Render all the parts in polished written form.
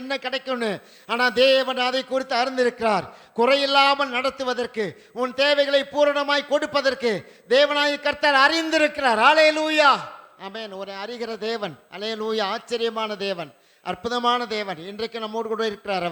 என்ன கிடைக்கும்னு. ஆனால் தேவன் அதை குறித்து அறிந்திருக்கிறார். குறையில்லாமல் நடத்துவதற்கு, உன் தேவைகளை பூரணமாய் கொடுப்பதற்கு தேவனாய் கர்த்தர் அறிந்திருக்கிறார். அல்லேலூயா, ஆமென். ஒரு அறிகிற தேவன், அல்லேலூயா. ஆச்சரியமான தேவன், அற்புதமான தேவன். இன்றைக்கு நம்மோடு கூட இருக்கிறார்.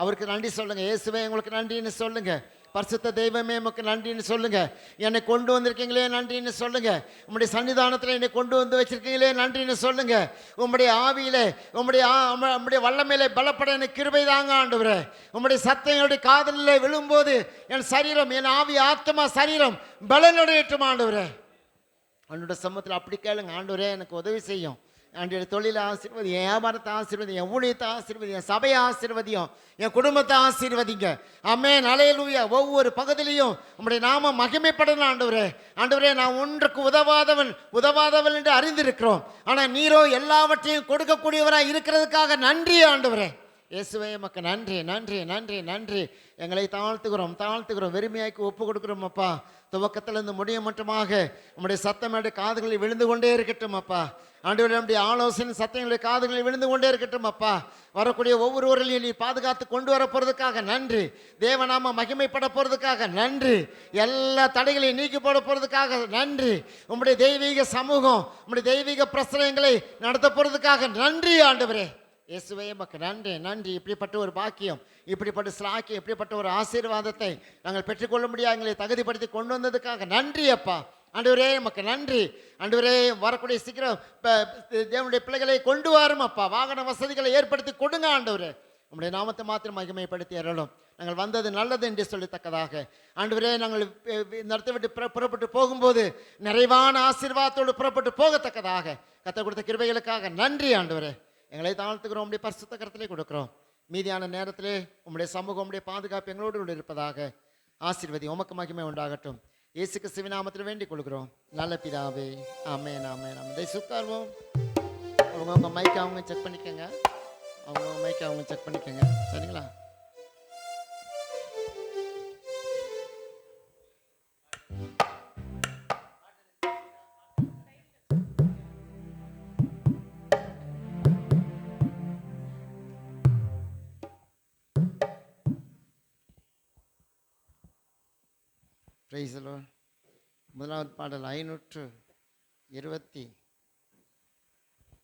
அவருக்கு நன்றி சொல்லுங்க. இயேசுவே உங்களுக்கு நன்றின்னு சொல்லுங்க. பரிசுத்த தெய்வமே உமக்கு நன்றின்னு சொல்லுங்க. என்னை கொண்டு வந்திருக்கீங்களே நன்றின்னு சொல்லுங்க. உம்முடைய சன்னிதானத்தில் என்னை கொண்டு வந்து வச்சிருக்கீங்களே நன்றின்னு சொல்லுங்க. உம்முடைய ஆவியிலே உம்முடைய வல்லமையிலே பலப்பட எனக்கு கிருபை தாங்க ஆண்டவரே. உம்முடைய சத்தம் என்னுடைய காதலில் விழும்போது என் சரீரம், என் ஆவி, ஆத்மா, சரீரம் பலனடையட்டும் ஆண்டவரே. அவனுடைய சமூகத்தில் அப்படி கேளுங்க. ஆண்டவரே எனக்கு உதவி செய்யும். என்னுடைய தொழிலை ஆசீர்வதியும், என் வியாபாரத்தை ஆசீர்வதியும், என் ஊழியத்தை ஆசீர்வதியும், என் சபையை ஆசீர்வதியும், என் குடும்பத்தை ஆசீர்வதிங்க. ஆமென், அல்லேலூயா. ஒவ்வொரு பகுதியிலையும் உம்முடைய நாமம் மகிமைப்படணும் ஆண்டவரே. ஆண்டவரே, நான் ஒன்றுக்கு உதவாதவன் என்று அறிந்திருக்கிறோம். ஆனால் நீரோ எல்லாவற்றையும் கொடுக்கக்கூடியவராக இருக்கிறதுக்காக நன்றி ஆண்டவரே. இயேசுவே உமக்கு நன்றி, நன்றி, நன்றி, நன்றி. எங்களை தாழ்த்துகிறோம், வெறுமையாய்க்கு ஒப்பு கொடுக்குறோம் அப்பா. துவக்கத்திலிருந்து முடிய மட்டுமாக உம்முடைய சத்தம் காதுகளில் விழுந்து கொண்டே இருக்கட்டும் அப்பா. ஆண்டவரே, நம்முடைய ஆலோசனை சத்தங்களுடைய காதுகளில் விழுந்து கொண்டே இருக்கட்டும் அப்பா. வரக்கூடிய ஒவ்வொருவரையும் நீ பாதுகாத்து கொண்டு வர போகிறதுக்காக நன்றி. தேவநாம மகிமைப்பட போகிறதுக்காக நன்றி. எல்லா தடைகளையும் நீக்கி போட போகிறதுக்காக நன்றி. உம்முடைய தெய்வீக சமூகம், உம்முடைய தெய்வீக பிரச்சனைகளை நடத்த போகிறதுக்காக நன்றி ஆண்டவரே. இயேசுவே உமக்கு நன்றி, நன்றி. இப்படிப்பட்ட ஒரு பாக்கியம், இப்படிப்பட்ட ஸ்லாக்கியம், இப்படிப்பட்ட ஒரு ஆசீர்வாதத்தை நாங்கள் பெற்றுக்கொள்ள முடியாது எங்களை தகுதிப்படுத்தி கொண்டு வந்ததுக்காக நன்றி அப்பா. ஆண்டவரே உமக்கு நன்றி. ஆண்டவரே, வரக்கூடிய சீக்கிரம் தேவனுடைய பிள்ளைகளை கொண்டு வரும் அப்பா. வாகன வசதிகளை ஏற்படுத்தி கொடுங்க ஆண்டவரே. உம்முடைய நாமத்தை மாத்திரம் மகிமைப்படுத்தி அருளும். நாங்கள் வந்தது நல்லது என்று சொல்லத்தக்கதாக ஆண்டவரே, நாங்கள் நடத்தி விட்டு புறப்பட்டு போகும்போது நிறைவான ஆசீர்வாதத்தோடு புறப்பட்டு போகத்தக்கதாக கர்த்தர் கொடுத்த கிருபைகளுக்காக நன்றி ஆண்டவரே. எங்களை தாழ்த்துக்கிறோம், உம்முடைய பரிசுத்த கரத்திலே கொடுக்கிறோம். மீதியான நேரத்திலே உம்முடைய சமூகம், உம்முடைய பாதுகாப்பு எங்களோடு இருப்பதாக ஆசீர்வதி. உமக்கு மகிமை உண்டாகட்டும். இயேசு கிறிஸ்துவின் நாமத்தில் வேண்டிக் கொள்கிறோம் நல்ல பிதாவே, ஆமென், ஆமென். நம்ம உட்கார்வோம். அவங்க மைக்கை அவங்க செக் பண்ணிக்கோங்க. சரிங்களா? Praise the Lord. முதலாவது பாடல் 520.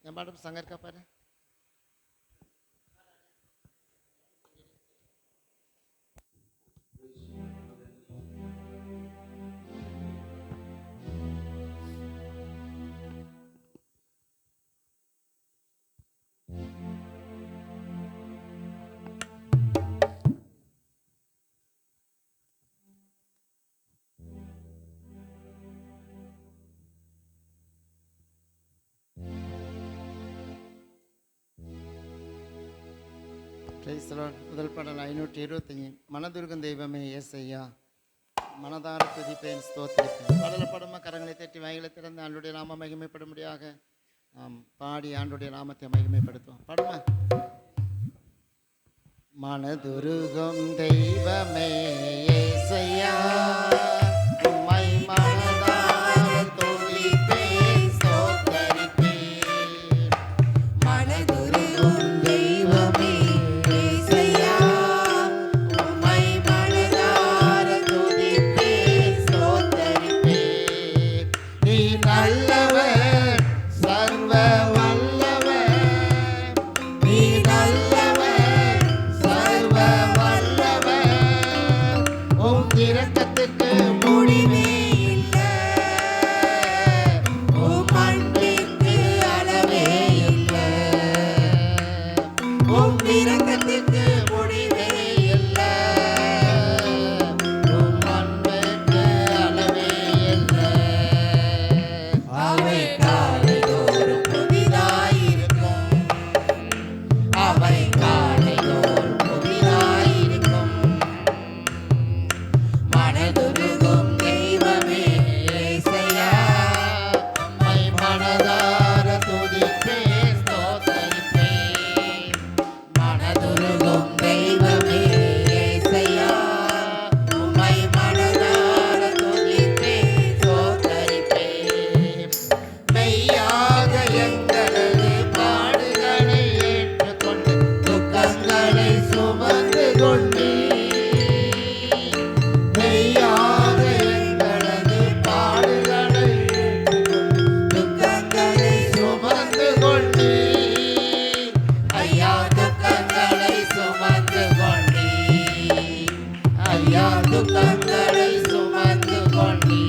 என் பாடம் சங்க இருக்கா பாரு. முதல் பாடல் 525. மனதுருகும் தெய்வமே ஏசையா, மனதார துதிப்பேன், ஸ்தோத்திரிப்பேன். பாடல படமா கரங்களை தட்டி வாய்களை திறந்து ஆண்டுடைய நாம மகிமைப்படும்படியாக பாடி ஆண்டுடைய நாமத்தை மகிமைப்படுத்துவோம். பாடுமா. மனதுருகும் தெய்வமே ஏசையா, இரக்கத்துக்கு சுமந்து கொண்டீ மெய்யாக எங்களது பாடுகளை துக்கங்களை சுமந்து கொண்டீ ஐயா துக்கங்களை சுமந்து கொண்டீ ஐயா துக்கங்களை சுமந்து கொண்டீ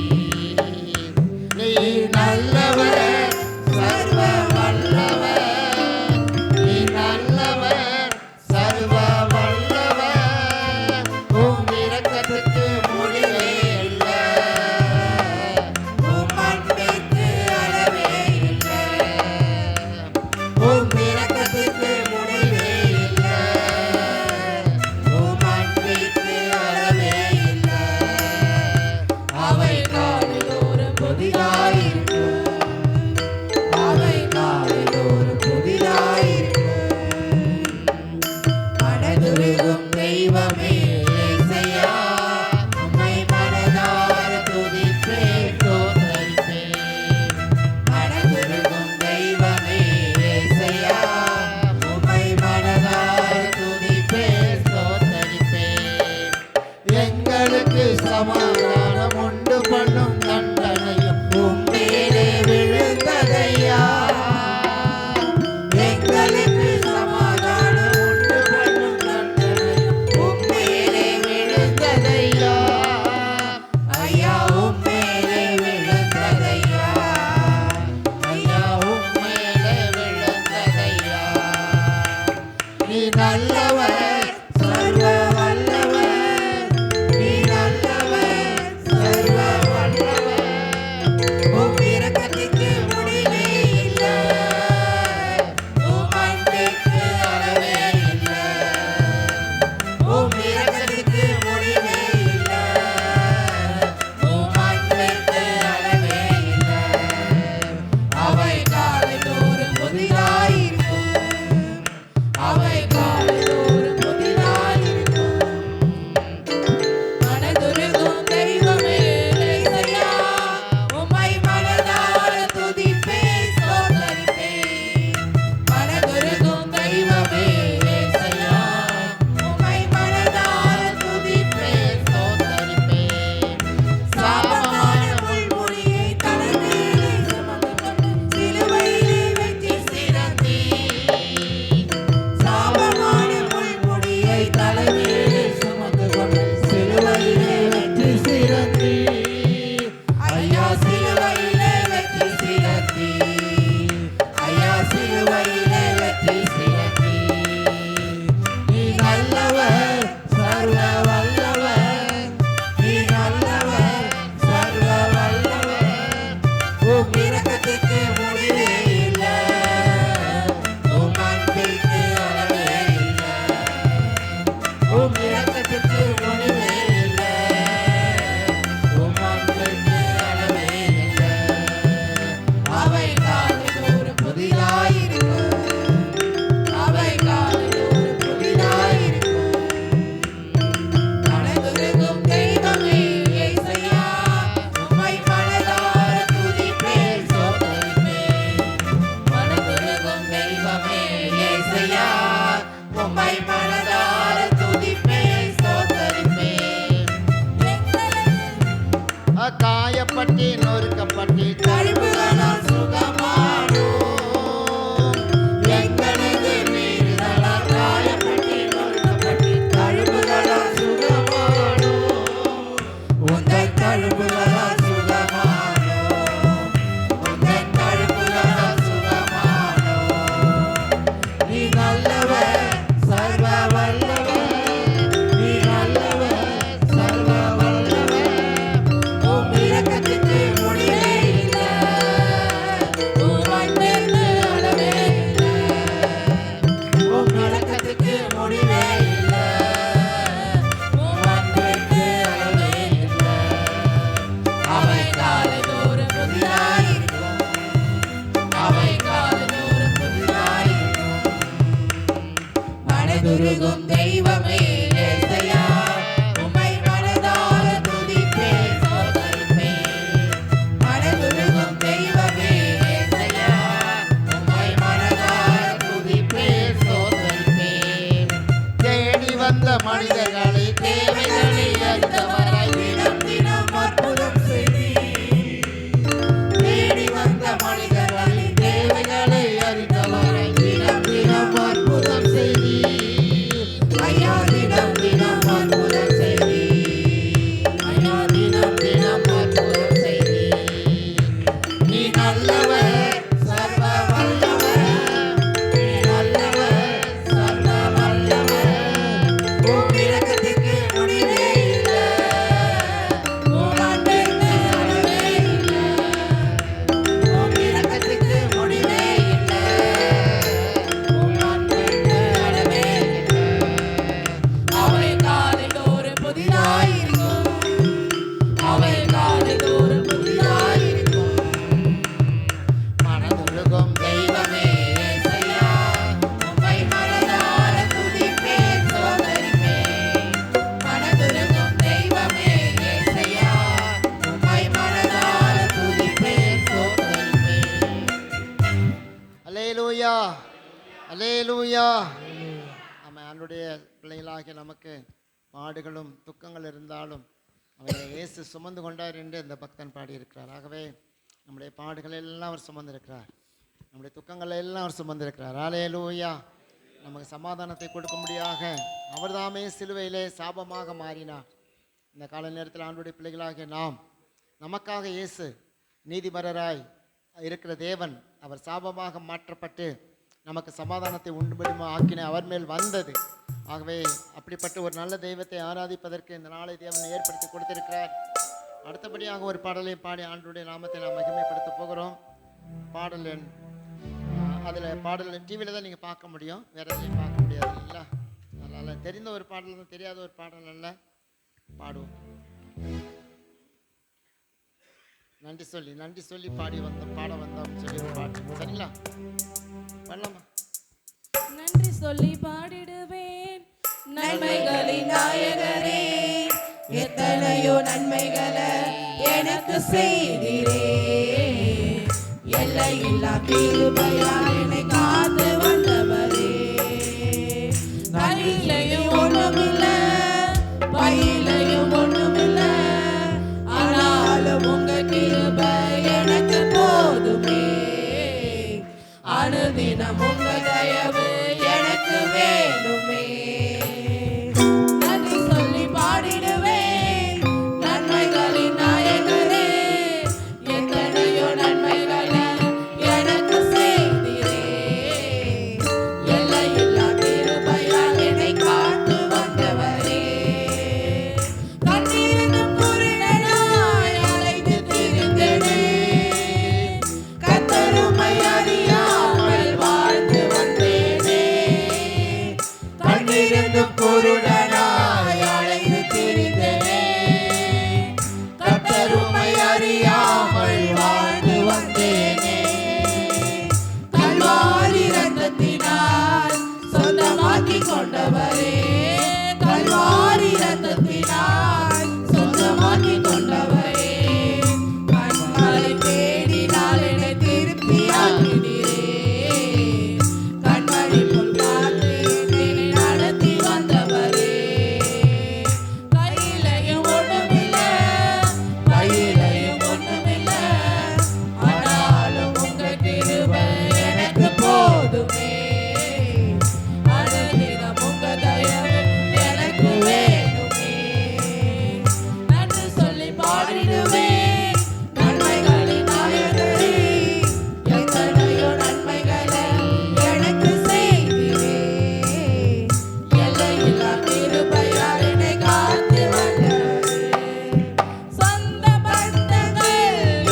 நீ நல்லவர் சர்வ வல்லவர் நீ நல்லவர் சர்வ வல்லவர் உம் இரக்கத்துக்கு முடிவே இல்லை உம் அன்பிற்கு அளவே இல்லை உம் இரக்கத்துக்கு முடிவே இல்லை உம் அன்பிற்கு அளவே இல்லை அவை காலையோறும் புதிதாயிருக்கும் அவை காலையோறும் புதிதாயிருக்கும் மனதுருகும் தெய்வமே இயேசையா உம்மை மனதார துதிப்பேன் ஸ்தோத்தரிப்பேன் மனதுருகும் தெய்வமே இயேசையா உம்மை மனதார துதிப்பேன் ஸ்தோத்தரிப்பேன் எங்களுக்கு சமாதானம் உண்டு பண்ணும் தண்டனையும் உம்மேலே விழுந்ததையா எங்களுக்கு சமாதானம் உண்டு பண்ணும் தண்டனையும் உம்மேலே விழுந்ததையா ஐயா உம்மேலே விழுந்ததையா ஐயா உம்மேலே விழுந்ததையா நீ நல்லவர் சர்வ வல்லவர் நீ நல்லவர் சர்வ வல்லவர் உம் இரக்கத்துக்கு முடிவே இல்லை உம் அன்பிற்கு அளவே இல்லை உம் இரக்கத்துக்கு முடிவே இல்லை உம் அன்பிற்கு அளவே இல்லை அவை காலைதோறும் புதிதாயிருக்கும் அவை காலைதோறும் புதிதாயிருக்கும் மனதுருகும் தெய்வமே இயேசையா உம்மை மனதார துதிப்பேன் ஸ்தோத்தரிப்பேன் மனதுருகும் தெய்வமே இயேசையா உம்மை மனதார துதிப்பேன் ஸ்தோத்தரிப்பேன் சாபமான முள்முடியை தலைமேலே சுமந்து கொண்டு சிலுவையிலே வெற்றி சிறந்தீர் சாபமான முள்முடியை தலைமேலே சுமந்து கொண்டு சிலுவையிலே வெற்றி சிறந்தீர் ஐயா சிலுவையிலே வெற்றி சிறந்தீர் ஐயா சிலுவையிலே வெற்றி சிறந்தீர் நீ நல்லவர் சர்வ வல்லவர் நீ நல்லவர் சர்வ வல்லவர் உம் இரக்கத்துக்கு முடிவே இல்லை உம் அன்பிற்கு அளவே இல்லை உம் இரக்கத்துக்கு முடிவே இல்லை உம் அன்பிற்கு அளவே இல்லை அவை காலைதோறும் புதிதாயிருக்கும் அவை காலைதோறும் புதிதாயிருக்கும் மனதுருகும் தெய்வமே இயேசையா உம்மை மனதார துதிப்பேன் ஸ்தோத்தரிப்பேன் மனதுருகும் தெய்வமே இயேசையா உம்மை மனதார துதிப்பேன் ஸ்தோத்தரிப்பேன் காயப்பட்டி நொறுக்கப்பட்டி தழும்புகளால் சுகமானோம் எங்களது மீறுதலால் காயப்பட்டி நொறுக்கப்பட்டி தழும்புகளால் சுகமானோம் உந்தன் தழும்புகளால் சுகமானோம் உந்தன் தழும்புகளால் சுகமானோம் நீ நல்லவர் சர்வ வல்லவர் நீ நல்லவர் சர்வ வல்லவர் உம் இரக்கத்துக்கு முடிவே இல்லை உம் அன்பிற்கு அளவே இல்லை உம் இரக்கத்துக்கு முடிவே இல்லை உம் அன்பிற்கு அளவே இல்லை அவை காலைதோறும் புதிதாயிருக்கும் அவை காலைதோறும் புதிதாயிருக்கும் மனதுருகும் தெய்வமே இயேசையா உம்மை மனதார துதிப்பேன் ஸ்தோத்தரிப்பேன் மனதுருகும் தெய்வமே இயேசையா உம்மை மனதார துதிப்பேன் ஸ்தோத்தரிப்பேன் தேடி மனிதர்களை தேவைகளை அறிந்தவராய் தினம் தினம் அற்புதம் செய்தீர். தேடி வந்த மனிதர்களின் தேவைகளை அறிந்தவராய் தினம் தினம் அற்புதம் செய்தீர். ஐயா தினம் தினம் அற்புதம் செய்தீர். ஐயா தினம் தினம் அற்புதம் செய்தீர். நீ நல்லவர், சர்வ வல்லவர். நீ நல்லவர், சர்வ வல்லவர். உம் இரக்கத்துக்கு முடிவே இல்லை. உம் அன்பிற்கு அளவே இல்லை. உம் இரக்கத்துக்கு முடிவே இல்லை. உம் அன்பிற்கு அளவே இல்லை. அவை காலைதோறும் புதிதாயிருக்கும். அவை காலைதோறும் புதிதாயிருக்கும். மனதுருகும் தெய்வமே இயேசையா, உம்மை மனதார துதிப்பேன், சோதரிப்பேன். மனதுருகும் தெய்வமே இயேசையா, உம்மை மனதார துதிப்பேன், சோதரிப்பேன். அல்லேலூயா, அல்லேலூயா. ஆமாம், அவனுடைய பிள்ளைகளாகிய நமக்கு பாடுகளும் துக்கங்கள் இருந்தாலும் அவரை இயேசு சுமந்து கொண்டார் என்று இந்த பக்தன் பாடியிருக்கிறார். ஆகவே நம்முடைய பாடுகள் எல்லாம் அவர் சுமந்திருக்கிறார். நம்முடைய துக்கங்களை எல்லாம் அவர் சுமந்திருக்கிறார். அல்லேலூயா. நமக்கு சமாதானத்தை கொடுக்கும்படியாக அவர்தாமே சிலுவையிலே சாபமாக மாறினார். இந்த கால நேரத்தில் ஆண்டுடைய பிள்ளைகளாகிய நாம், நமக்காக இயேசு நீதிபரராய் இருக்கிற தேவன் அவர் சாபமாக மாற்றப்பட்டு நமக்கு சமாதானத்தை உண்டுபடிமா ஆக்கின அவர் மேல் வந்தது. ஆகவே அப்படிப்பட்ட ஒரு நல்ல தெய்வத்தை ஆராதிப்பதற்கு இந்த நாளை தேவனை ஏற்படுத்தி கொடுத்திருக்கிறார். அடுத்தபடியாக ஒரு பாடலை பாடி ஆண்டுடைய நாமத்தை நாம் மகிமைப்படுத்த போகிறோம். பாடல் எண் அதில் பாடல் டிவியில் தான் நீங்கள் பார்க்க முடியும், வேற எதுலையும் பார்க்க முடியாது இல்லைங்களா? அதனால் தெரிந்த ஒரு பாடல் தான், தெரியாத ஒரு பாடல் அல்ல. பாடுவோம். நன்றி சொல்லி பாட வந்தோம் சொல்லி ஒரு பாட்டு. சரிங்களா? பண்ணலாமா? நன்றி சொல்லி பாடிடுவேன். நன்மைகளின் நாயகரே, எத்தனையோ நன்மைகளை எனக்கு செய்கிறே. எல்லையில்லா கிருபையால் என்னை காத்து வந்தவரே. கையிலையும் ஒண்ணுமில்ல, பையிலையும் ஒண்ணுமில்ல, ஆனாலும் உங்க கிருபை எனக்கு போதுமே. அனுதினம் உங்க தயவு எனக்கு வேணுமே. நன்றி சொல்லி பாடிடுவேன். நன்மைகளின் நாயகரே, எத்தனையோ நன்மைகளை எனக்கு செய்தீரே. எல்லையில்லா கிருபையால் என்னை காத்து வந்தவரே. கண்ணீரிலும் குருடனாய் அலைந்து திரிந்தேனே. கர்த்தர் உம்மை அறியாமல் வாழ்ந்து வந்தேனே. கண்ணீரிலும் குருடனாய் அலைந்து திரிந்தேனே. கர்த்தர் உம்மை அறியாமல் வாழ்ந்து வந்தேனே. கல்வாரி இரத்தத்தினால் சொந்தமாக்கிக் கொண்டவரே. கல்வாரி இரத்தத்தினால் சொந்தமாக்கிக் கொண்டவரே. கண்மலை தேடினால் என்னை திருப்தியாக்கினீரே. கண்மணி போல் காத்து என்னை நடத்தி வந்தவரே. கையிலையும் ஒண்ணுமில்ல, பையிலையும் ஒண்ணுமில்ல, ஆனாலும் உங்க கிருபை எனக்கு போதுமே. அனுதினம் உங்க தயவு எனக்கு வேணுமே. நன்றி சொல்லி பாடிடுவேன். நன்மைகளின் நாயகரே, எத்தனையோ நன்மைகளை எனக்கு செய்தீரே. எல்லையில்லா கிருபையால் என்னை காத்து வந்தவரே. சொந்த பந்தங்கள்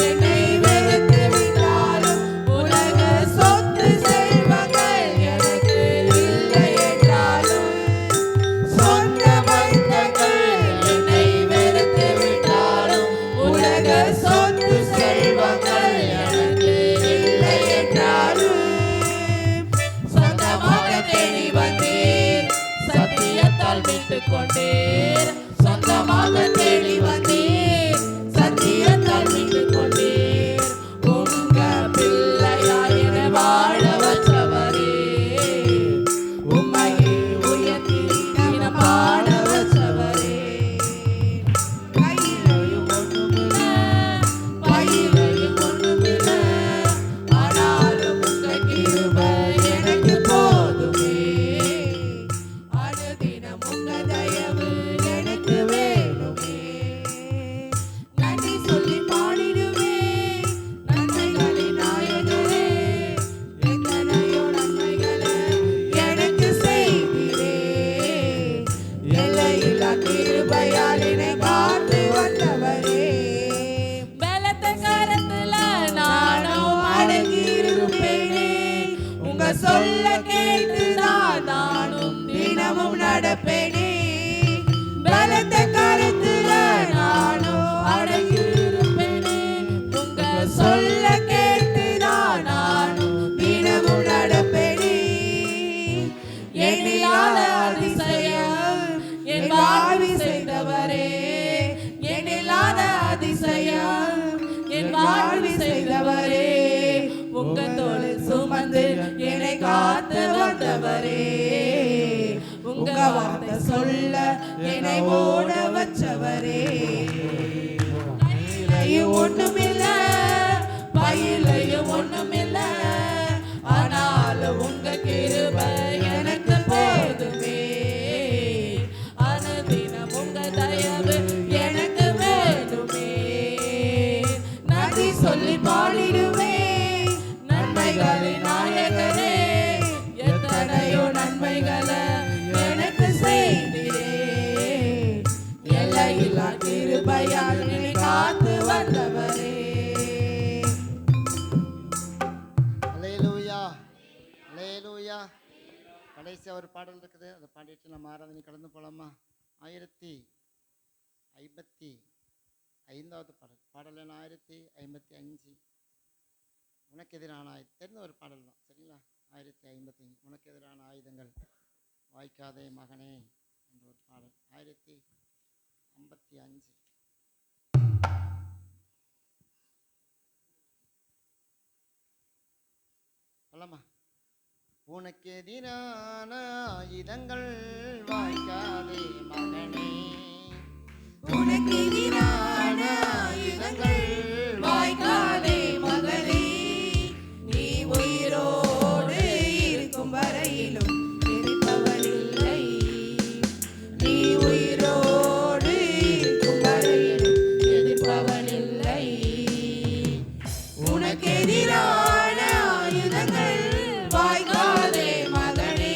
என்னை வெறுத்து விட்டாலும், உலக சொத்து செல்வங்கள் எனக்கு இல்லை என்றாலும். சொந்த பந்தங்கள் என்னை வெறுத்து விட்டாலும், உலக சொத்து செல்வங்கள் எனக்கு இல்லை என்றாலும். சொந்தமாக தேடி வந்தீர், சத்தியத்தால் மீட்டுக் கொண்டீர். சொந்தமாக தேடி வந்தீர், சத்தியத்தால் மீட்டுக் கொண்டீர். உங்க பிள்ளையாய் என்னை வாழ வச்சவரே. உம்மையே உயர்த்தி தினம் பாட நடப்பேனே பலத்த காலத்துல நானும் அடங்கியிருப்பேனே உங்க சொல்ல கேட்டுதான் நானும் தினமும் நடப்பேனே எண்ணில்லாத அதிசயம் என் வாழ்வில் செய்தவரே எண்ணில்லாத அதிசயம் என் வாழ்வில் செய்தவரே உங்க தோளில் சுமந்து என்னை காத்து வந்தவரே உங்க வார்த்தை சொல்ல என்னை ஓட வச்சவரே கையிலையும் ஒண்ணுமில்ல பையிலையும் ஒண்ணுமில்ல ஆனாலும் உங்க கிருபை எனக்கு போதுமே அனுதினம் உங்க தயவு எனக்கு வேண்டுமே நன்றி சொல்லி பாடிடுவேன் நன்மைகளின் நாயகரே எத்தனையோ நன்மைகளை எனக்கு செய்தீரே எல்லையில்லா கிருபையால் என்னை காத்து வந்தவரே அல்லேலூயா அல்லேலூயா. கடைசியா ஒரு பாடல் இருக்குது, அதை பாடிட்டு நம்ம ஆராதனை கடந்து போலாமா? 1055வது பாடல். பாடல் எண் 1055. உனக்கு எதிரான தெரிந்த ஒரு பாடல் தான், சரிங்களா? 1055. உனக்கு எதிரான ஆயுதங்கள் வாய்க்காதே மகனே என்ற ஒரு பாடல். 1055. சொல்லமா? உனக்கு எதிரான ஆயுதங்கள் வாய்க்காதே மகனே உனக்கு எதிரான ஆயுதங்கள் வாய்க்காதே மகளே நீ உயிரோடு இருக்கும் வரையிலும் எதிர்ப்பவனில்லை நீ உயிரோடு இருக்கும் வரையிலும் எதிர்ப்பவனில்லை உனக்கு எதிரான ஆயுதங்கள் வாய்க்காதே மகளே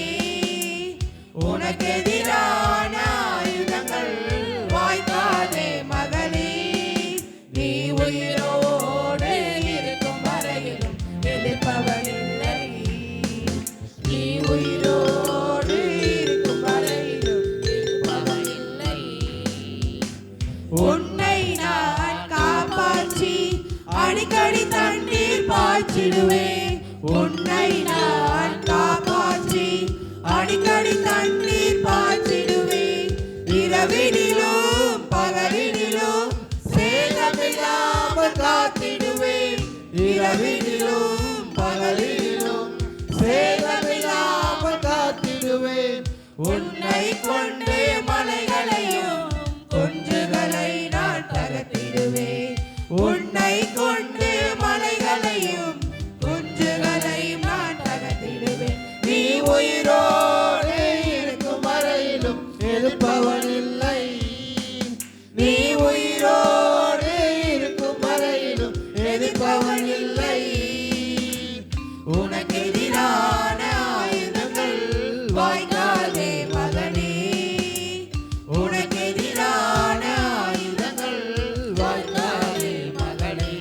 உனக்கு எதிரான ஆயுதங்கள் வாய்க்காதே மகளே நீ உயிரோடு இருக்கும் வரையிலும் எதிர்ப்பவனில்லை நீ உயிரோடு இருக்கும் வரையிலும் எதிர்ப்பவனில்லை உன்னை நான் காப்பாற்றி அடிக்கடி தண்ணீர் பாய்ச்சிடுவேன் உன்னை நான் காப்பாற்றி அடிக்கடி தண்ணீர் பாய்ச்சிடுவேன் இரவினிலும் பகலினிலும் சேதமில்லாமல் காத்திடுவேன் இரவினிலும் பகலினிலும் சேதமில்லாமல் காத்திடுவேன் உன்னை கொண்டு மலைகளையும் குன்றுகளை நான் தகர்த்திடுவேன் உன்னை கொண்டு மலைகளையும் குன்றுகளை நான் தகர்த்திடுவேன் நீ உயிரோடு இருக்கும் வரையிலும் எதிர்ப்பவனில்லை நீ உயிரோடு இருக்கும் வரையிலும் எதிர்ப்பவனில்லை உனக்கு எதிரான ஆயுதங்கள் வாய்க்காதே மகனே உனக்கு எதிரான ஆயுதங்கள் வாய்க்காதே மகனே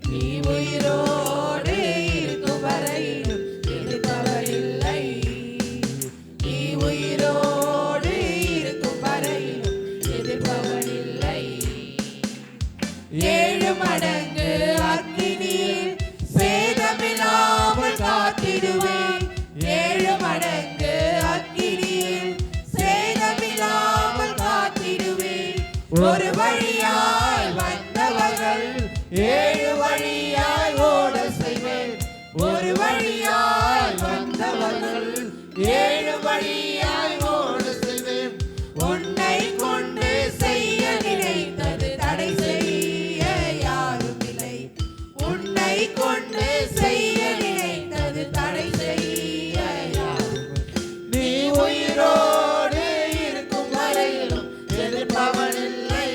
நீ உயிரோடு இருக்கும் வரையிலும் எதிர்ப்பவனில்லை நீ உயிரோடு இருக்கும் வரையிலும் எதிர்ப்பவனில்லை 7 மடங்கு அக்கினியில் சேதமில்லாமல் காத்திடுவேன் 7 மடங்கு அக்கினியில் சேதமில்லாமல் காத்திடுவேன் ஒரு வழியாய் வந்தவர்கள் 7 வழியாய் ஓட செய்வேன் ஒரு வழியாய் வந்தவர்கள் 7 வழியாய் ஓட செய்வேன் உன்னை கொண்டு செய்ய நினைத்தது தடை செய்ய யாரும் இல்லை உன்னை கொண்டு செய்ய நினைத்தது தடை செய்ய யாரும் நீ உயிரோடு இருக்கும் வரையிலும் எதிர்ப்பவனில்லை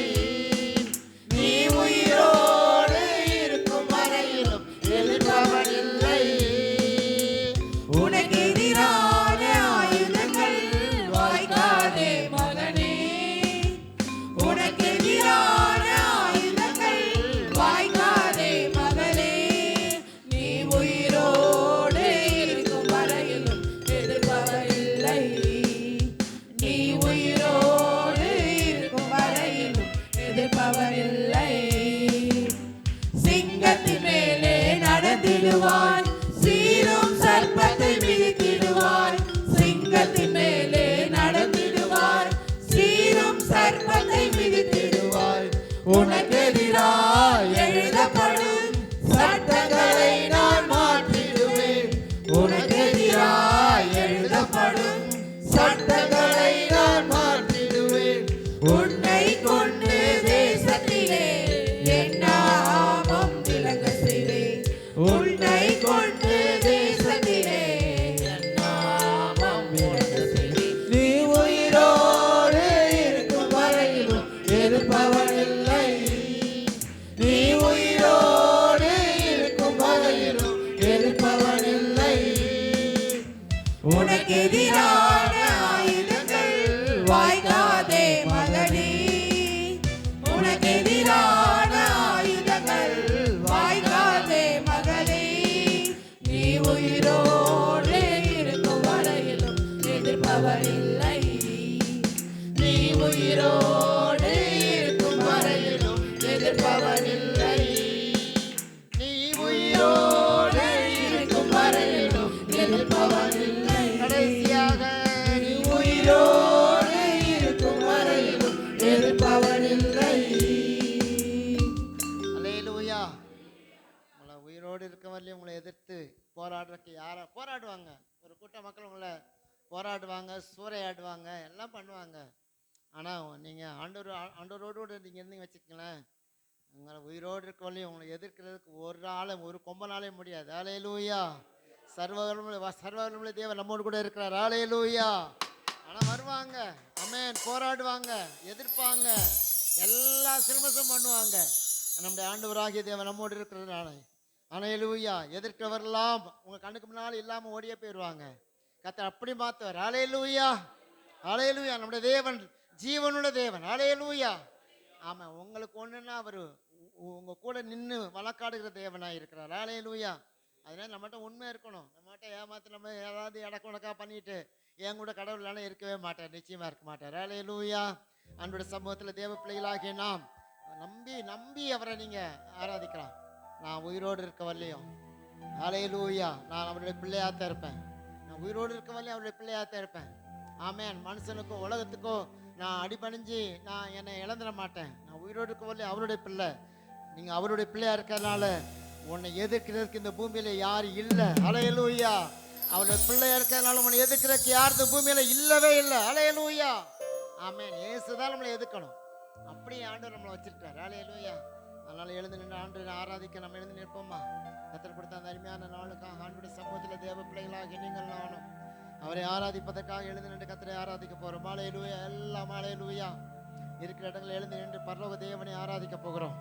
சட்டங்களை நான் மாற்றிடுவேன். உன்னை கொண்டு தேசத்திலே என் நாமம் விளங்க செய்வேன். உன்னை கொண்டு தேசத்திலே என் நாமம் விளங்க செய்வேன். நீ உயிரோடு இருக்கும் வரையிலும் எதிர்ப்பவன் இல்லை. நீ உயிரோடு இருக்கும் வரையிலும் எதிர்ப்பவன் இல்லை. உனக்கு எதிரான ஆயுதங்கள் வாய்க்காதே மகனே. உனக்கு எதிரான ஆயுதங்கள் வாய்க்காதே மகனே. நீ உயிரோடு இருக்கும் வரையிலும் எதிர்ப்பவன் இல்லை. நீ உயிரோடு இருக்கும் வரையிலும் எதிர்ப்பவன் இல்லை. நீ உயிரோடு இருக்கும் வரையிலும் எதிர்ப்பவன் இல்லை. கடைசியாக நீ உயிரோடு இருக்கும் வரையிலும் எதிர்ப்பவன் இல்லை. அல்லேலூயா. உங்களை உயிரோடு இருக்க வரலையும் உங்களை எதிர்த்து போராடுறதுக்கு யாரா போராடுவாங்க? ஒரு கூட்ட மக்கள் உங்களை போராடுவாங்க, சூறையாடுவாங்க, எல்லாம் பண்ணுவாங்க. ஆனால் நீங்கள் ஆண்டவரோடு நீங்கள் இருந்தீங்க வச்சுக்கங்களேன், உங்களை உயிரோடு இருக்க வரலையும் உங்களை எதிர்க்கிறதுக்கு ஒரு ஆளும் ஒரு கொம்பனாலே முடியாது. அல்லேலூயா. சர்வவல்லமையுள்ள தேவன் நம்மோடு கூட இருக்கிறார். அல்லேலூயா. ஆனால் வருவாங்க, ஆமென், போராடுவாங்க, எதிர்ப்பாங்க, எல்லா சிரமசும் பண்ணுவாங்க. நம்முடைய ஆண்டவராகிய தேவன் நம்மோடு இருக்கிறதுனால அல்லேலூயா. எதிர்க்கிறவரெல்லாம் உங்கள் கண்ணுக்கு முன்னால் இல்லாமல் ஓடியே போயிடுவாங்க. கர்த்தர் அப்படி மாற்றுவார். அல்லேலூயா. அல்லேலூயா. நம்முடைய தேவன் ஜீவனுள்ள தேவன். அல்லேலூயா. ஆமாம், உங்களுக்கு ஒன்றுன்னா அவர் உங்கள் கூட நின்று வழக்காடுகிற தேவனாக இருக்கிறார். அல்லேலூயா. அதனால நம்மகிட்ட உண்மை இருக்கணும். நம்மகிட்ட ஏமாத்து நம்ம ஏதாவது இடக்குணக்கா பண்ணிட்டு என் கூட கடவுள் இல்லைன்னா இருக்கவே மாட்டார், நிச்சயமாக இருக்க மாட்டார். அல்லேலூயா. அன்புடைய சமூகத்தில் தேவ பிள்ளைகளாகிய நாம் நம்பி நம்பி அவரை நீங்கள் ஆராதிக்கலாம். நான் உயிரோடு இருக்க வரலையும் அல்லேலூயா நான் அவருடைய பிள்ளையாத்தான் இருப்பேன். நான் உயிரோடு இருக்க வரலையும் அவருடைய பிள்ளையாத்தான் இருப்பேன். ஆமென். மனுஷனுக்கோ உலகத்துக்கோ நான் அடிபணிஞ்சு நான் என்னை இழந்துட மாட்டேன். நான் உயிரோடு இருக்க வரலையும் அவருடைய பிள்ளை. நீங்கள் அவருடைய பிள்ளையா இருக்கிறதுனால உன்னை எதிர்க்கிறதுக்கு இந்த பூமியில யாரும் இல்லை. அல்லேலூயா. அவருடைய பிள்ளையா இருக்கிறதுனால உன்னை எதிர்க்கிறதுக்கு யார் இந்த பூமியில இல்லவே இல்லை. அல்லேலூயா. ஆமென். இயேசுதான் நம்மளை எதிர்க்கணும். அப்படியே ஆண்டவர் நம்மளை வச்சிருக்காரு. அல்லேலூயா. அதனால எழுந்து நின்று ஆண்டவரை ஆராதிக்க நம்ம எழுந்து நிற்போமா? கர்த்தர் கொடுத்த அந்த அருமையான நாளுக்காக ஆண்டவருடைய சமூகத்தில் தேவ பிள்ளைகளாக நீங்கள் நானும் அவரை ஆராதிப்பதற்காக எழுந்து நின்று கர்த்தரை ஆராதிக்க போகிறோம். அல்லேலூயா. எல்லாம் அல்லேலூயா. இருக்கிற இடங்களில் எழுந்து நின்று பரலோக தேவனை ஆராதிக்க போகிறோம்.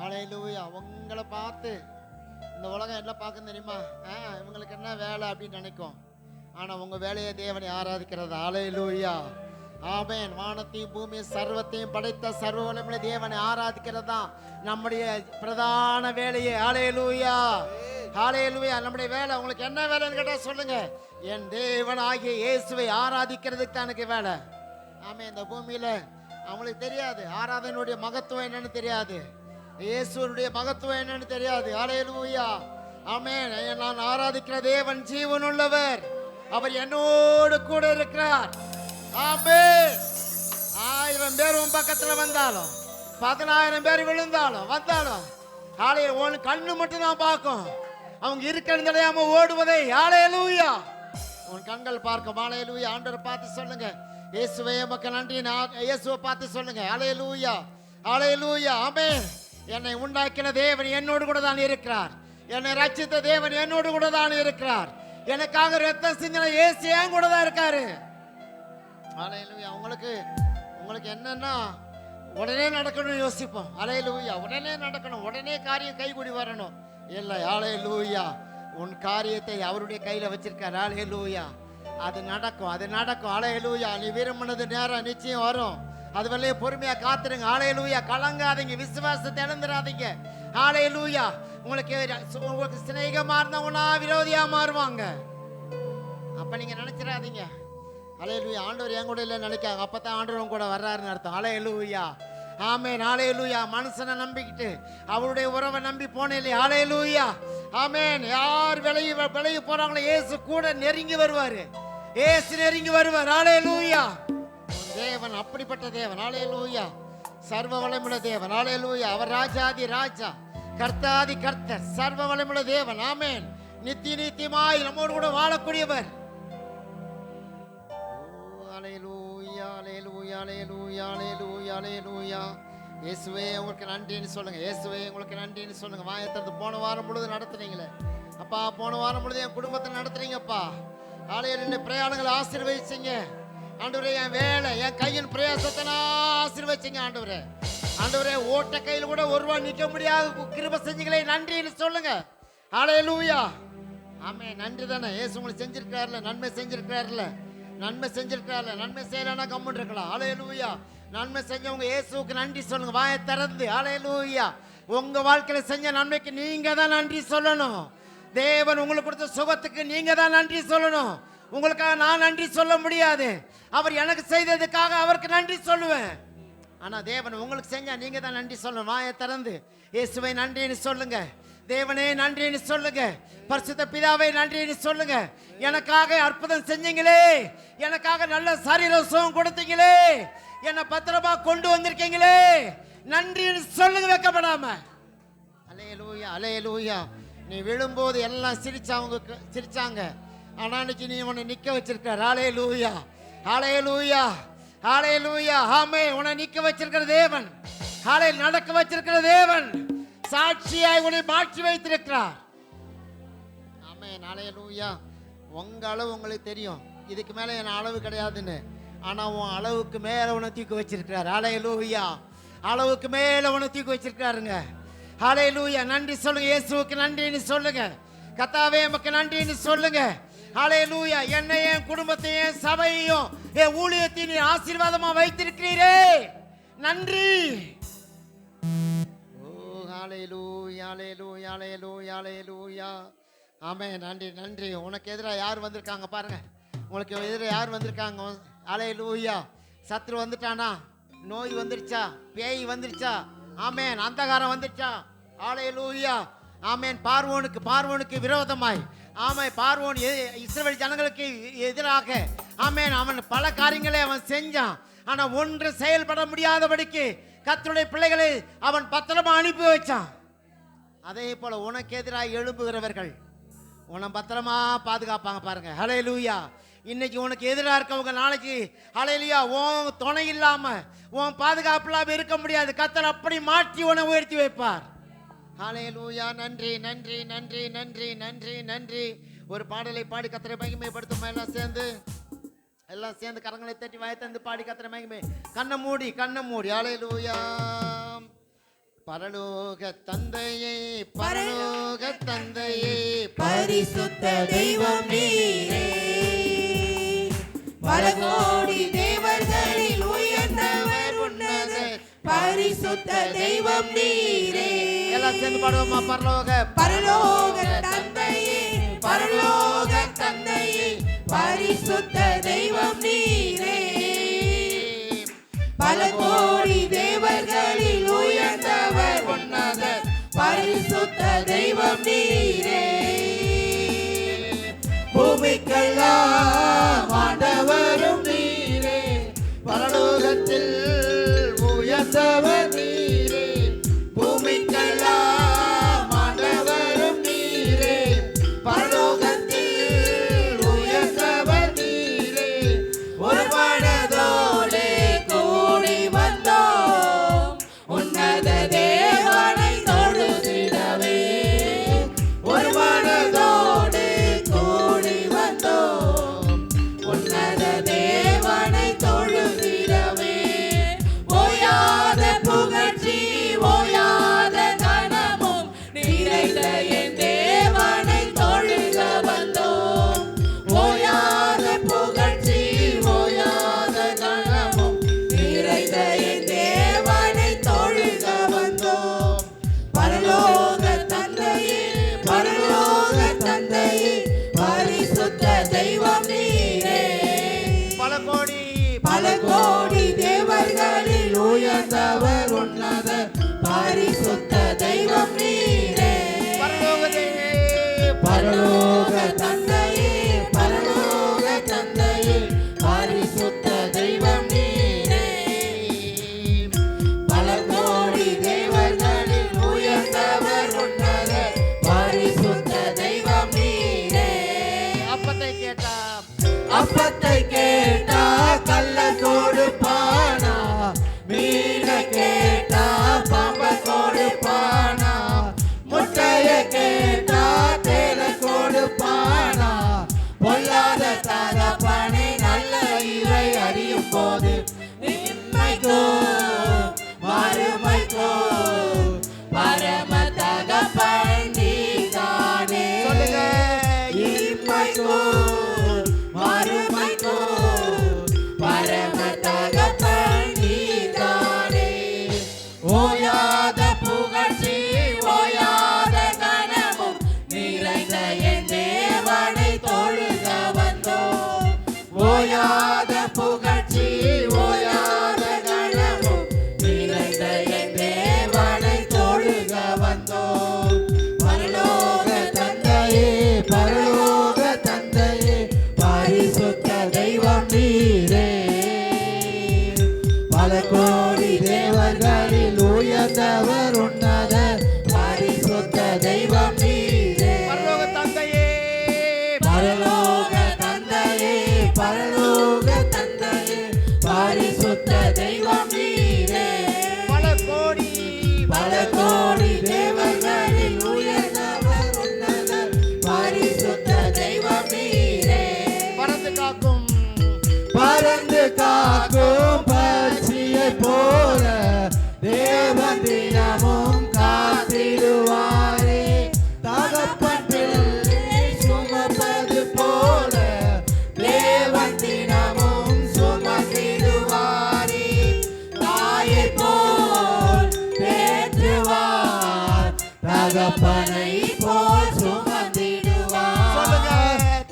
அல்லேலூயா. உங்களை பார்த்து இந்த உலகம் என்ன பார்க்குன்னு தெரியுமா? இவங்களுக்கு என்ன வேலை அப்படின்னு நினைக்கும். ஆனால் உங்கள் வேலையை தேவனை ஆராதிக்கிறது. அல்லேலூயா. ஆமென். வானத்தையும் பூமியும் சர்வத்தையும் படைத்த சர்வ வல்லமையுள்ள தேவனை ஆராதிக்கிறது தான் நம்முடைய பிரதான வேலையே. அல்லேலூயா. அல்லேலூயா. நம்முடைய வேலை உங்களுக்கு என்ன வேலைன்னு கேட்டால் சொல்லுங்க. என் தேவன் ஆகிய இயேசுவை ஆராதிக்கிறதுக்கு தான் எனக்கு வேலை. ஆமென். இந்த பூமியில் அவங்களுக்கு தெரியாது ஆராதனுடைய மகத்துவம் என்னன்னு தெரியாது, இயேசுடைய மகத்துவம் என்னன்னு தெரியாது. அல்லேலூயா. ஆமென். நான் ஆராதிக்கிற தேவன் ஜீவனுள்ளவர். அவர் என்னோடு கூட இருக்கிறார். ஆமென். 1000 பேர் உன் பக்கத்துல வந்தாலும் 10000 பேர் விழுந்தாலும் வந்தாலும் உன் கண்ணு மட்டும் தான் பார்க்கும். அவங்க இருக்கிறது தெரியாம ஓடுவதை அல்லேலூயா உன் கண்கள் பார்க்கும். அல்லேலூயா. ஆண்டவரை பார்த்து சொல்லுங்க, இயேசுவே மக்கள் நன்றி. இயேசுவை பார்த்து சொல்லுங்க, அல்லேலூயா. அல்லேலூயா. ஆமென். என்னை உண்டாக்கின தேவன் என்னோடு கூட தான் இருக்கிறார். என்னை ரட்சித்த தேவன் என்னோடு கூட தான் இருக்கிறார். எனக்காக ரத்த சிந்தின இயேசு என் கூட தான் இருக்காரு. அல்லேலூயா. உங்களுக்கு என்னன்னா உடனே நடக்கணும்னு யோசிப்போம். அல்லேலூயா. உடனே நடக்கணும், உடனே காரியம் கைகூடி வரணும். இல்லை. அல்லேலூயா. உன் காரியத்தை அவருடைய கையில் வச்சிருக்காரு. அல்லேலூயா. அது நடக்கும், அது நடக்கும். அல்லேலூயா. நீ விரும்பினது நேரம் நிச்சயம் வரும். அது வரலையே பொறுமையா காத்துருங்க. அல்லேலூயா. கலங்காதீங்க, விசுவாசத்தை இழந்துடாதீங்க. அல்லேலூயா. உங்களுக்கு சிநேகமா இருந்தவங்கன்னா விரோதியா மாறுவாங்க. அப்ப நீங்க நினைச்சிடாதீங்க. அல்லேலூயா. ஆண்டவர் என் கூட இல்லை நினைக்காங்க. அப்பதான் ஆண்டவர் கூட வர்றாருன்னு அர்த்தம். அல்லேலூயா. ஆமென். அல்லேலூயா. மனுஷனை நம்பிக்கிட்டு அவருடைய உறவை நம்பி போனேன் இல்லையா? அல்லேலூயா. ஆமென். யார் விலகி போறாங்களோ இயேசு கூட நெருங்கி வருவாரு. இயேசு நெருங்கி வருவார். அல்லேலூயா. தேவன் அப்படிப்பட்ட தேவன். அல்லேலூயா. சர்வ வல்லமையுள்ள தேவன். அல்லேலூயா. அவர் ராஜாதி ராஜா, கர்த்தாதி கர்த்தர், சர்வ வல்லமையுள்ள தேவன். ஆமென். நித்தியமாய் நம்மோடு கூட வாழக்கூடியவர். அல்லேலூயா அல்லேலூயா அல்லேலூயா அல்லேலூயா அல்லேலூயா. இயேசுவே உங்களுக்கு நன்றின்னு சொல்லுங்க. இயேசுவே உங்களுக்கு நன்றின்னு சொல்லுங்க. வாயை திறந்து போன வாரம் முழுது நடத்துனீங்களே அப்பா, போன வாரம் முழுது என் குடும்பத்தை நடத்துறீங்கப்பா. ஆலயம் நின்று பிரயாணங்களை ஆசீர்வதிச்சிங்க ஆண்டவரே. என் வேலை என் கையின் பிரயாசத்தை ஆசீர்வதிச்சிங்க ஆண்டவரே. ஆண்டவரே ஓட்ட கையில் கூட ஒரு ரூபா நிற்க முடியாது கிருபை செஞ்சீங்களே, நன்றின்னு சொல்லுங்க. அல்லேலூயா. ஆமே, நன்றி தானே. இயேசு உங்களுக்கு செஞ்சிருக்காருல, நன்மை செஞ்சிருக்காருல, நன்மை செஞ்சிருக்காருல. நன்மை செய்யலன்னா கம்முன்னு இருக்கலாம். அல்லேலூயா. நன்மை செஞ்சவங்க இயேசுவுக்கு நன்றி சொல்லுங்க வாயை திறந்து. அல்லேலூயா. உங்க வாழ்க்கையில செஞ்ச நன்மைக்கு நீங்க தான் நன்றி சொல்லணும். தேவன் உங்களுக்கு கொடுத்த சுகத்துக்கு நீங்க தான் நன்றி சொல்லணும். உங்களுக்காக நான் நன்றி சொல்ல முடியாது. அவர் எனக்கு செய்ததுக்காக அவருக்கு நன்றி சொல்லுவேன். ஆனா தேவன் உங்களுக்கு செஞ்சா நீங்க தான் நன்றி சொல்லணும். வாயை திறந்து இயேசுவை நன்றின்னு சொல்லுங்க. தேவனே நன்றின்னு சொல்லுங்க. பரிசுத்த பிதாவை நன்றின்னு சொல்லுங்க. எனக்காக அற்புதம் செஞ்சீங்களே, எனக்காக நல்ல சரீர சுகம் கொடுத்தீங்களே, என்னை பத்திரமா கொண்டு வந்திருக்கீங்களே, நன்றின்னு சொல்லுங்க வெட்கப்படாம. அல்லேலூயா அல்லேலூயா. நீ விழும்போது எல்லாம் சிரிச்சாங்க. ஆனா இன்னைக்கு நீ உன்னை நிக்க வச்சிருக்க. அல்லேலூயா அல்லேலூயா அல்லேலூயா. ஆமே, உன்னை நிக்க வச்சிருக்கிற தேவன், காலையில் நடக்க வச்சிருக்கிற தேவன், சாட்சியாய் உன்னை மாற்றி வைத்திருக்கிறார். ஆமே அல்லேலூயா. உங்க அளவு உங்களுக்கு தெரியும், இதுக்கு மேல என் அளவு கிடையாதுன்னு. ஆனா உன் அளவுக்கு மேல உன்னை தூக்கி வச்சிருக்கிறார். அல்லேலூயா. அளவுக்கு மேல உன்னை தூக்கி வச்சிருக்காருங்க. அல்லேலூயா. நன்றி சொல்லுங்க. இயேசுவுக்கு நன்றின்னு சொல்லுங்க. கர்த்தாவே உமக்கு நன்றின்னு சொல்லுங்க. அல்லேலூயா. என்னை என் குடும்பத்தையும் என் சபையையும் என் ஊழியத்தையும் ஆசீர்வாதமா வைத்திருக்கிறீரே, நன்றி. அல்லேலூயா அல்லேலூயா அல்லேலூயா அல்லேலூயா. ஆமே, நன்றி நன்றி. உனக்கு எதிராக யார் வந்திருக்காங்க பாருங்க. உங்களுக்கு எதிராக யார் வந்திருக்காங்க? அல்லேலூயா. சத்ரு வந்துட்டானா? நோய் வந்துருச்சா? பேய் வந்துருச்சா? ஆமேன். அந்தகாரம் வந்துருச்சா? அல்லேலூயா. ஆமேன். பார்வோனுக்கு விரோதமாய், ஆமே, பார்வோன் இஸ்ரவேல் ஜனங்களுக்கு எதிராக, ஆமேன், அவன் பல காரியங்களை அவன் செஞ்சான். ஆனா ஒன்று செயல்பட முடியாதபடிக்கு கர்த்தருடைய பிள்ளைகளை அவன் பத்திரமா அனுப்பி வச்சான். அதே போல உனக்கு எதிராக எழும்புகிறவர்கள் உன்னை பத்திரமா பாதுகாப்பாங்க பாருங்க. அல்லேலூயா. இன்னைக்கு உனக்கு எதிராக இருக்கவங்க நாளைக்கு அல்லேலூயா உன் துணை இல்லாம உன் பாதுகாப்பு இல்லாம இருக்க முடியாது. கர்த்தர் அப்படி மாற்றி உன்னை உயர்த்தி வைப்பார். அல்லேலூயா. நன்றி நன்றி நன்றி நன்றி நன்றி நன்றி. ஒரு பாடலை பாடி கர்த்தரை மகிமைப்படுத்தும். எல்லாம் சேர்ந்து கரங்களை தட்டி வாயத்தந்து பாடி கர்த்தரை மகிமை. கண்ணை மூடி. அல்லேலூயா. பரலோக தந்தையே, பரலோக தந்தையே, பரிசுத்த தெய்வம் நீரே, பல கோடி தேவர்களில் உயர்ந்தவர் உன்னதர், பரிசுத்த தெய்வம் நீரே. எல்லாம் சேர்ந்து பாடுவோமா? பரலோக தந்தையே, பரலோக தந்தையே, பரிசுத்த தெய்வம் நீரே, பல கோடி தேவர்களில் உயர்ந்தவர் உன்னதர், பரிசுத்த தெய்வம் நீரே. பூமிக்கெல்லாம் ஆண்டவரும் நீரே, பரலோகத்தில் உயர்ந்தவர் நீரே, பூமிக்கெல்லாம் ஆண்டவரும் நீரே, பரலோகத்தில் உயர்ந்தவர் நீரே. ஒரு மனதோடு கூடி வந்தோம் உன்னத தேவனை தொழுதிடவே, ஒரு மனதோடு கூடி வந்தோம் உன்னத தேவனை தொழுதிடவே. ஓயாத புகழ்ச்சி ஓயாத கனமும் நிறைந்த என் தேவனை தொழுக வந்தோம். ஓயாத புகழ்ச்சி ஓயாத கனமும் நிறைந்த என் தேவனை தொழுக வந்தோம். பரலோக தந்தையே, பரலோக தந்தையே, பரிசுத்த தெய்வம் நீரே, பல கோடி தேவர்களில் உயர்ந்தவர் உன்னதர், பரிசுத்த தெய்வம் நீரே. பரலோக தந்தையே, பரலோக தந்தையே, பரிசுத்த தெய்வம் நீரே, பல கோடி தேவர்களில் உயர்ந்தவர் உன்னதர், பரிசுத்த தெய்வம் நீரே. அப்பத்தை கேட்டா அப்பத்தை கேட்டா தொடர்ந்து காக்கும் பட்சியை போல தேவன் தினமும் காத்திடுவாரே. தகப்பன் பிள்ளை சுமப்பது போல தேவன் தினமும் சுமந்திடுவாரே. தாயை போல் தேற்றுவார், தகப்பனை போல் சுமந்திடுவார்.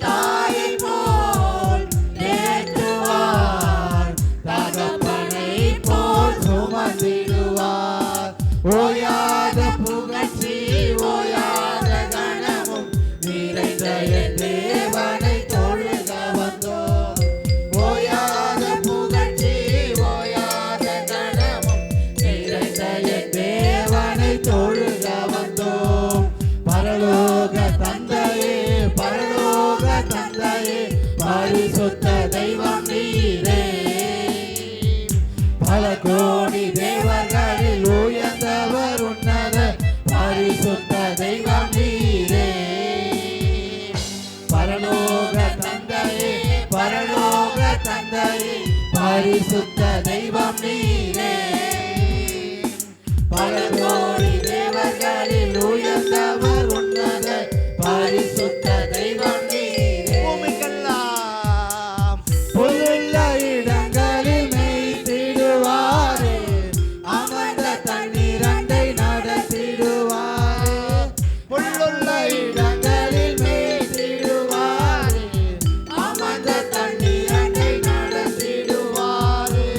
தாயை போல் தேற்றுவார், தகப்பனை போல் சுமந்திடுவார். ஓயாத புகழ்ச்சி ஓயாத கணமும் நிறைந்த என் தேவனை தொழுக வந்தோம். ஓயாத புகழ்ச்சி ஓயாத கணமும் நிறைந்த என் தேவனை தொழுக வந்தோம். பரலோக தந்தையே, பரலோக தந்தையே, பரிசுத்த தெய்வம் நீரே. பல கோடி தேவர்களில் உயர்ந்தவர் உன்னத பரிசுத்த தெய்வம் நீரே. பரலோக தந்தையே, பரலோக தந்தையே, பரிசுத்த தெய்வம் நீரே. பல கோடி தேவர்களில் உயர்ந்தவர் உன்னத பரிசுத்த தெய்வம் நீரே. பூமிக்கெல்லாம் புல்லுள்ள இடங்களில் மேய்த்திடுவாரே, அமர்ந்த தண்ணீரண்டை நடத்திடுவாரே. புல்லுள்ள இடங்களில் மேய்த்திடுவாரே, அமர்ந்த தண்ணீரண்டை நடத்திடுவாரே.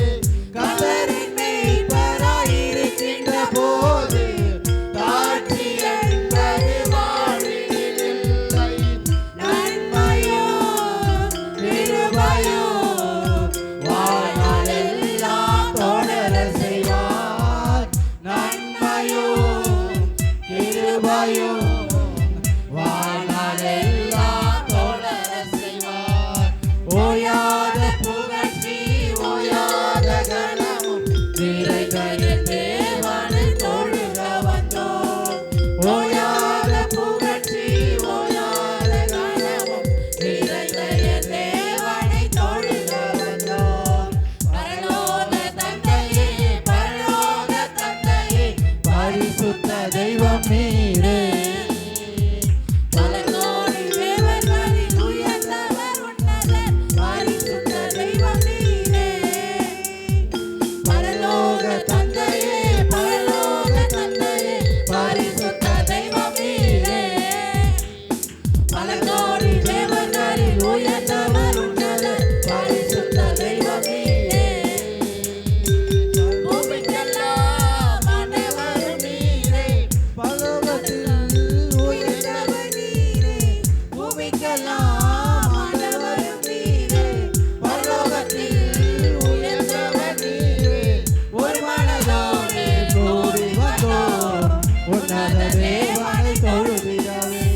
கர்த்தரின் மேய்ப்பராயிருக்கின்ற போது தாட்சி என்பது வாழ்வினில் இல்லை. நன்மையோ கிருபையோ வாழ்நாளெல்லாம் தொடர செய்வார். நன்மையோ கிருபையோ வாழ்நாளெல்லாம் தொடர செய்வார். ஓயாத புகழ்ச்சி ஓயாத கணமும் நிறைந்த என் தேவனை தொழுக வந்தோம். ஓயாத புகழ்ச்சி ஓயாத கணமும் நிறைந்த என் தேவனை தொழுக வந்தோம். பரலோக தந்தையே, பரலோக தந்தையே, பரிசுத்த தெய்வம் நீரே. பல கோடி தேவர்களில் உயர்ந்தவர் உன்னதர் பரிசுத்த தெய்வம் நீரே. பரலோக தந்தையே, பரலோக தந்தையே, பரிசுத்த தெய்வம் நீரே. பல கோடி தேவர்களில் உயர்ந்தவர் உன்னதர் பரிசுத்த தெய்வம் நீரே. பூமிக்கெல்லாம் ஆண்டவர் நீரே, பரலோகத்தில் உயர்ந்தவர் நீரே. பூமிக்கெல்லாம் ஆண்டவர் நீரே, பரலோகத்தில் உயர்ந்தவர் நீரே. ஒரு மனதோடு கூடி வந்தோம் உன்னத தேவனை தொழுதிடவே.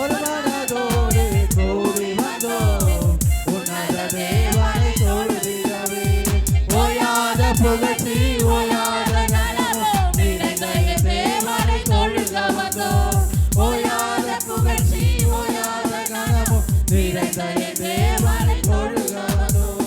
ஒரு மனதோடு கூடி வந்தோம் உன்னத தேவனை தொழுதிடவே. ஓயாத புகழ்ச்சி ஓயாத நலமும் நிறைந்த என் தேவனை தொழுக வந்தோம். ஓயாத புகழ்ச்சி ஓயாத நலமும் நிறைந்த என் தேவனை தொழுக வந்தோம்.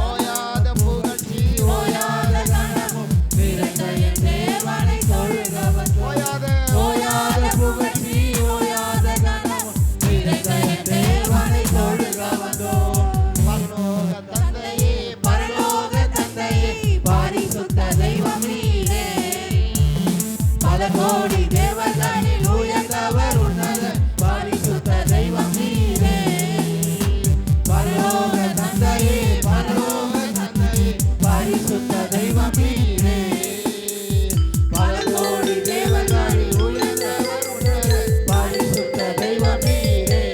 ஓயாத புகழ்ச்சி ஓயாத நலமும் நிறைந்த என் தேவனை தொழுக வந்தோம். ஓயாத புகழ்ச்சி ஓயாத நலமும் நிறைந்த என் தேவனை தொழுக வந்தோம். பரலோக தந்தையே, பரலோக தந்தையே, பரிசுத்த தெய்வம் நீரே. பல கோடி தேவர்களில் உயர்ந்தவர் உன்னத பரிசுத்த தெய்வம் நீரே. பரலோக தந்தையே, பரலோக தந்தையே, பரிசுத்த தெய்வம் நீரே. பல கோடி தேவர்களில் உயர்ந்தவர் உன்னத பரிசுத்த தெய்வம் நீரே.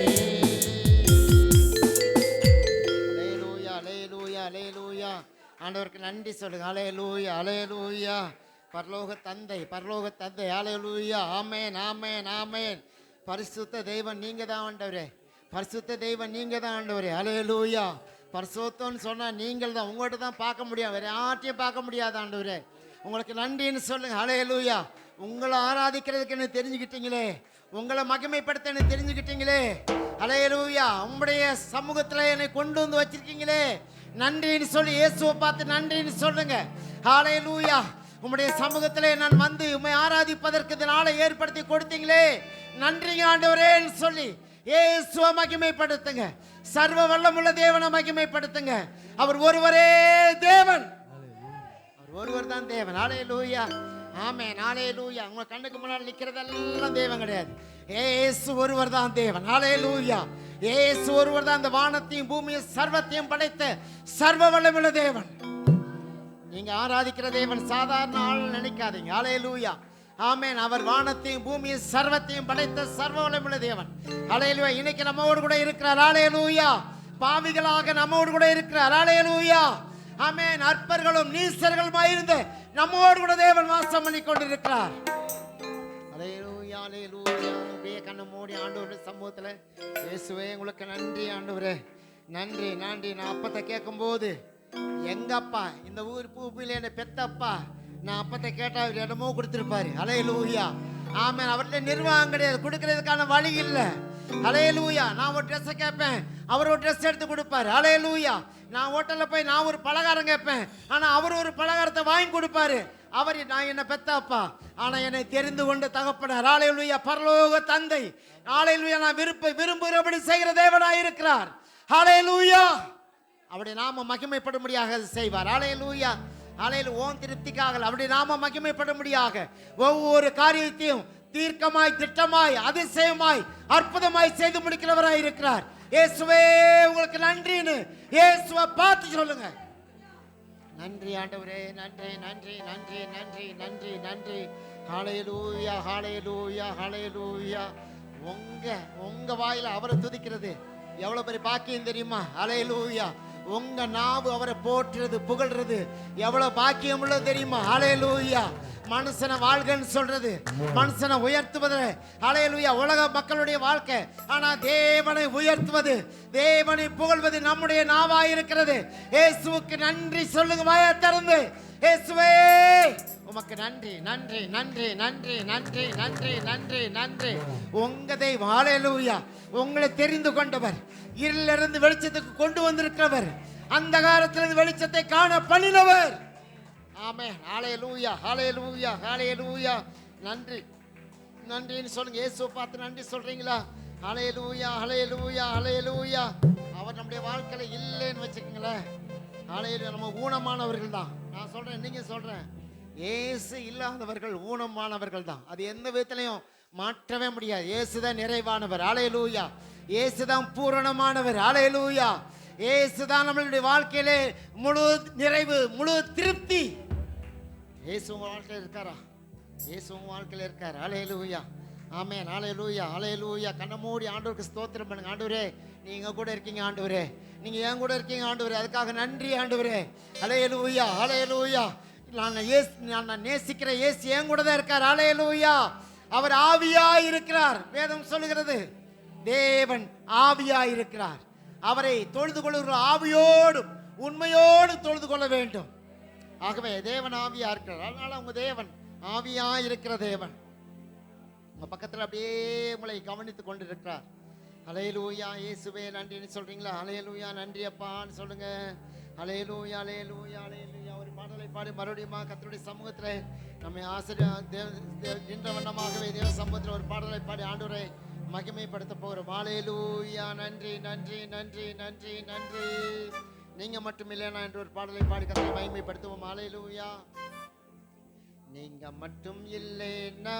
அல்லேலூயா, அல்லேலூயா, அல்லேலூயா. ஆண்டவருக்கு நன்றி சொல்லுங்க. அல்லேலூயா, அல்லேலூயா. பரலோக தந்தை, பரலோக தந்தை, அல்லேலூயா. ஆமென், ஆமென், ஆமென். பரிசுத்த தெய்வம் நீங்க தான் ஆண்டவரே. பரிசுத்த தெய்வம் நீங்க தான் ஆண்டவரே. அல்லேலூயா. பரிசுத்தம்னு சொன்னா நீங்கள் தான். உங்கள்கிட்ட தான் பார்க்க முடியும், வேற யார்ட்டையும் பார்க்க முடியாது ஆண்டவரே. உங்களுக்கு நன்றின்னு சொல்லுங்க. அல்லேலூயா. உங்களை ஆராதிக்கிறதுக்குன்னு தெரிஞ்சுக்கிட்டீங்களே, உங்களை மகிமைப்படுத்தன்னு தெரிஞ்சுக்கிட்டீங்களே. அல்லேலூயா. உங்களுடைய சமூகத்தில் என்னை கொண்டு வந்து வச்சிருக்கீங்களே, நன்றின்னு சொல்லி இயேசுவை பார்த்து நன்றின்னு சொல்லுங்க. ஹல்லேலூயா. உம்முடைய சமூகத்திலே நான் வந்து உம்மை ஆராதிப்பதற்கு இந்த நாளை ஏற்படுத்தி கொடுத்தீங்களே, நன்றிங்க ஆண்டவரேன்னு சொல்லி இயேசுவை மகிமைப்படுத்துங்க. சர்வ வல்லமுள்ள தேவனை மகிமைப்படுத்துங்க. அவர் ஒருவரே தேவன், அவர் ஒருவர் தான் தேவன். ஹல்லேலூயா. ஆமென். ஹல்லேலூயா. உங்க கண்ணுக்கு முன்னாடி நிக்கிறதெல்லாம் தேவன் கிடையாது. இயேசு ஒருவர் தான் தேவன். ஹல்லேலூயா. இயேசு ஒருவர் தான் அந்த வானத்தையும் பூமியும் சர்வத்தையும் படைத்த சர்வ வல்லமுள்ள தேவன். நீங்க ஆராதிக்கிற தேவன் சாதாரண ஆள் நினைக்காதீங்க. ஹல்லேலூயா. ஆமென். அவர் வானத்தையும் பூமியும் சர்வத்தையும் படைத்த சர்வ வல்லமுள்ள தேவன். ஹல்லேலூயா. இன்னைக்கு நம்மோடு கூட இருக்கிறார். ஹல்லேலூயா. பாவிகளாக நம்மோடு கூட இருக்கிறார். ஹல்லேலூயா. ஆமென். அற்பர்களும் நீசர்களுமாய் இருந்த நம்மோடு கூட தேவன் வாசம் பண்ணி கொண்டிருக்கிறார். ஹல்லேலூயா. ஹல்லேலூயா. அப்படியே கண்ணை மூடி ஆண்டவருடைய சமூகத்துல இயேசுவே உங்களுக்கு நன்றி ஆண்டவரே, நன்றி நன்றி. நான் அப்பத்தை கேட்கும்போது எங்க அப்பா இந்த ஊர் பூமியில என்னை பெத்தப்பா, நான் அப்பத்தை கேட்டா அவர் இடமோ கொடுத்துருப்பாரு. ஹல்லேலூயா. ஆமென். அவர்கிட்ட நிர்வாகம் கிடையாது, கொடுக்கறதுக்கான வழி இல்லை. ஹல்லேலூயா. நான் ஒரு ட்ரெஸ்ஸை கேட்பேன், அவர் ஒரு ட்ரெஸ் எடுத்து கொடுப்பாரு. ஹல்லேலூயா. நான் ஹோட்டலில் போய் நான் ஒரு பலகாரம் கேட்பேன், ஆனால் அவர் ஒரு பலகாரத்தை வாங்கி கொடுப்பாரு. அவர் நான் என்னை பெத்தப்பா, ஆனால் என்னை தெரிந்து கொண்டு தகப்பனார். ஹல்லேலூயா. பரலோக தந்தை. ஹல்லேலூயா. நான் விரும்புகிறபடி செய்கிற தேவனாய் இருக்கிறார். ஹல்லேலூயா. அவருடைய நாம மகிமைப்படும்படியாக செய்வார். ஹல்லேலூயா. ஹல்லேலூயா. ஓன் திருப்திக்காக அவருடைய நாம மகிமைப்படும்படியாக ஒவ்வொரு காரியத்தையும் தீர்க்கமாய் திட்டமாய் அதிசயமாய் அற்புதமாய் செய்து முடிக்கிறவராய் இருக்கிறார். இயேசுவே உங்களுக்கு நன்றின்னு இயேசுவை பார்த்து சொல்லுங்க. நன்றி ஆண்டவரே, நன்றி நன்றி நன்றி நன்றி நன்றி நன்றி. ஹல்லேலூயா. ஹல்லேலூயா. ஹல்லேலூயா. உங்க வாயில அவரை துதிக்கிறது எவ்வளவு பெரிய பாக்கியம் தெரியுமா? ஹல்லேலூயா. உங்க நாவு அவரை போற்றுறது புகழ்றது எவ்வளவு பாக்கியம் உள்ளது தெரியுமா? ஹல்லேலூயா. மனுஷனை வாழ்கன்னு சொல்றது, மனுஷனை உயர்த்துவது ஹல்லேலூயா உலக மக்களுடைய வாழ்க்கை. ஆனா தேவனை உயர்த்துவது, தேவனை புகழ்வது நம்முடைய நாவாயிருக்கிறது. இயேசுவுக்கு நன்றி சொல்லுங்க வாயை திறந்து. இயேசுவே உமக்கு நன்றி நன்றி நன்றி நன்றி நன்றி நன்றி நன்றி நன்றி. உங்க தெய்வம். ஹல்லேலூயா. உங்களை தெரிந்து கொண்டவர், இருளிலிருந்து வெளிச்சத்துக்கு கொண்டு வந்திருக்கிறவர், அந்தகாரத்திலிருந்து வெளிச்சத்தை காண பண்ணினவர். ஆமென். ஹல்லேலூயா. ஹல்லேலூயா. ஹல்லேலூயா. நன்றி நன்றின்னு சொல்லுங்க. இயேசுவை பார்த்து நன்றி சொல்றீங்களா? ஹல்லேலூயா. ஹல்லேலூயா. ஹல்லேலூயா. அவர் நம்முடைய வாழ்க்கையில இல்லைன்னு வச்சுக்கோங்களேன். ஹல்லேலூயா. நம்ம ஊனமானவர்கள் தான். நான் சொல்றேன், நீங்க சொல்றேன், இயேசு இல்லாதவர்கள் ஊனமானவர்கள் தான். அது எந்த விதத்திலையும் மாற்றவே முடியாது. இயேசு தான் நிறைவானவர். ஹல்லேலூயா. இயேசு தான் பூரணமானவர். ஹல்லேலூயா. இயேசு தான் நம்மளுடைய வாழ்க்கையிலே முழு நிறைவு, முழு திருப்தி. இயேசு உங்க வாழ்க்கையில் இருக்காரா? இயேசு உங்க வாழ்க்கையில் இருக்காரு. ஹல்லேலூயா. ஆமென். ஹல்லேலூயா. ஹல்லேலூயா. கண்ணை மூடி ஆண்டவருக்கு ஸ்தோத்திரம் பண்ணுங்க. ஆண்டவரே நீங்க கூட இருக்கீங்க ஆண்டவரே, நீங்க ஏன் கூட இருக்கீங்க ஆண்டவரே, அதுக்காக நன்றி ஆண்டவரே. ஹல்லேலூயா. ஹல்லேலூயா. நான் நேசிக்கிற இயேசு என் கூட தான் இருக்கார். ஹல்லேலூயா. அவர் ஆவியாய் இருக்கிறார். வேதம் சொல்லுகிறது தேவன் ஆவியாய் இருக்கிறார். அவரை தொழுது கொள்ளுகிற ஆவியோடும் உண்மையோடு தொழுது கொள்ள வேண்டும். ஆகவே தேவன் ஆவியா இருக்கிறார். அதனால உங்க தேவன் ஆவியா இருக்கிற தேவன் உங்க பக்கத்தில் அப்படியே உங்களை கவனித்துக் கொண்டு இருக்கிறார். ஹல்லேலூயா. இயேசுவே நன்றின்னு சொல்றீங்களா? ஹல்லேலூயா. நன்றி அப்பான்னு சொல்லுங்க. ஹல்லேலூயா. ஹல்லேலூயா. ஹல்லேலூயா. ஒரு பாடலை பாடி மறுபடியும் கர்த்தருடைய சமூகத்தில் நம்மை நின்ற வண்ணமாகவே தேவ சமூகத்தில் ஒரு பாடலை பாடி ஆண்டவரை மகிமைப்படுத்த போகிறோம். ஹல்லேலூயா. நன்றி நன்றி நன்றி நன்றி நன்றி. நீங்க மட்டும் இல்லைனா என்று ஒரு பாடலை பாடி கர்த்தரை மகிமைப்படுத்துவோம். ஹல்லேலூயா. நீங்க மட்டும் இல்லைன்னா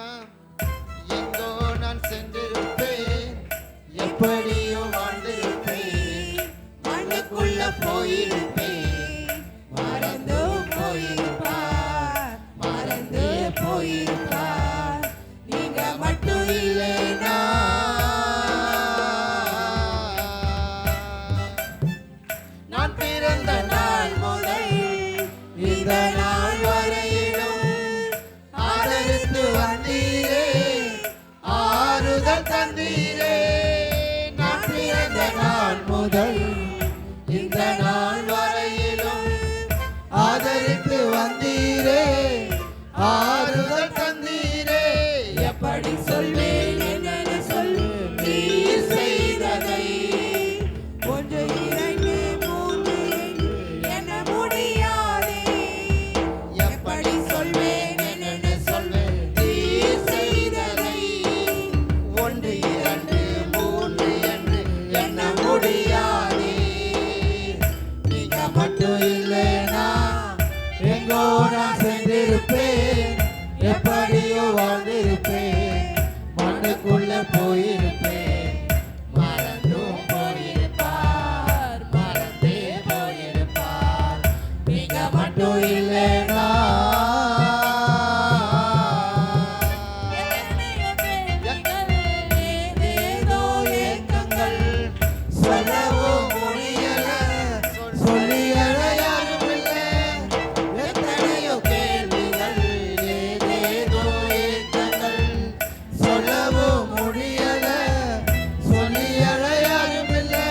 எங்கோ நான் சென்றிருப்பேன், எப்படியோ வாழ்ந்திருப்பேன், மண்ணுக்குள்ள போயிருப்பேன், மறந்து போயிருப்பார், மறந்து போயிருப்பார். நீங்க மட்டும் இல்லைனா நான் பிறந்த நாள் முதல் இந்த நாள் வரையிலும் ஆதரித்து வந்தீரே, ஆறுதல் தந்தீரே. நான் பிறந்த நாள் முதல் இந்த நாள் வரையிலும் ஆதரித்து வந்தீரே, ஆறுதல் தந்தீரே. எப்படி சொல்வேன் என்னென்னு சொல் நீர் செய்ததை. ஒன்று இரண்டு மூன்று மட்டும் இல்லைனா ஏதேதோ ஏக்கங்கள் சொல்லவும் முடியல சொல்லி அழ யாரும் இல்லை எத்தனையோ கேள்விகள் ஏதேதோ ஏக்கங்கள் சொல்லவும் முடியல சொல்லி அழ யாரும் இல்லை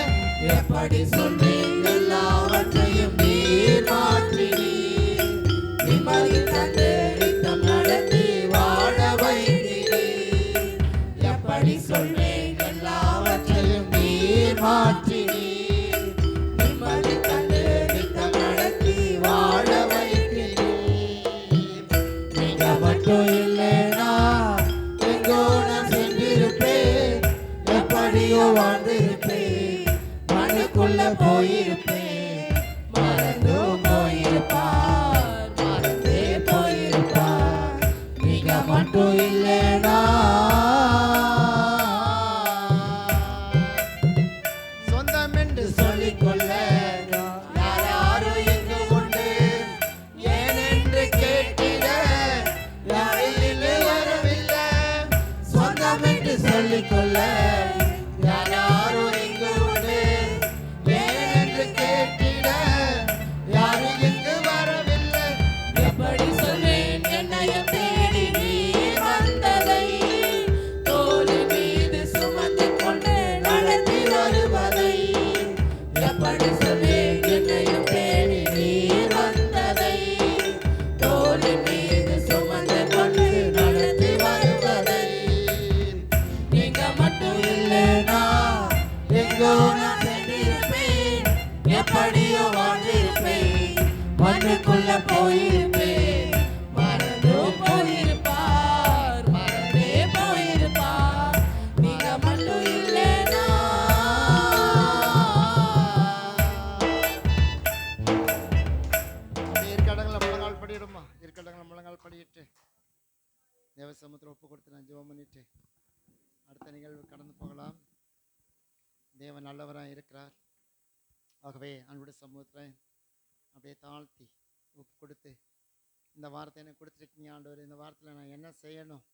எப்படி சொல்றேன் எல்லாவற்றையும் நீர் மாற்றினீர் நிம்மதி தந்து நித்தம் நடத்தி வாழ வைத்தீர் எப்படி சொல்றேன் எல்லாவற்றையும் நீர் மாற்றினீர் நிம்மதி தந்து நித்தம் நடத்தி வாழ வைத்தீர் நீங்க மட்டும் இல்லைனா எங்கோ நான் சென்றிருப்பேன் எப்படியோ வாழ்ந்திருப்பேன் மண்ணுக்குள்ள போயிருப்பேன் மறந்து போயிருப்பார் மறந்தே போயிருப்பார் நீங்க மட்டும் இல்லைனா சொந்தம் என்று சொல்லிக்கொள்ள யாரும் எங்கு உண்டு ஏனென்று கேட்டிட யாரில் வரவில்லை சொந்தம் என்று சொல்லிக்கொள்ள யாரும் எங்கு உண்டு ஏனென்று கேட்டிட யாரும் எங்கு வரவில்லை எப்படி சொல்வேன் என்னையும் தேடி நீர் வந்ததை தோளின் மீது சுமந்து கொண்டு நடத்தி வருவதை எப்படி சொல்வேன் என்னையும் தேடி நீர் வந்ததை தோளின் மீது சுமந்து கொண்டு நடத்தி வருவதை நீங்க மட்டும் இல்லைனா எங்கோ நான் சென்றிருப்பேன் எப்படியோ வாழ்ந்திருப்பேன் மண்ணுக்குள்ள போயிருப்பேன் மறந்து போயிருப்பார் மறந்தே போயிருப்பார் நீங்க மட்டும் இல்லைனா இருக்கடங்களை முழங்கால் படியிடுமா இருக்கடங்களை முழங்கால் படியிட்டு தேவ சமுத்திரம் ஒப்பு கொடுத்து நான் ஜெபம் பண்ணிட்டு அடுத்த நிகழ்வு கடந்து போகலாம். தேவன் நல்லவராக இருக்கிறார். ஆகவே அன்புடைய சமூகத்தில் அப்படியே தாழ்த்தி ஒப்பு கொடுத்து இந்த வார்த்தை எனக்கு கொடுத்துருக்கீங்க ஆண்டவர், இந்த வாரத்தில் நான் என்ன செய்யணும்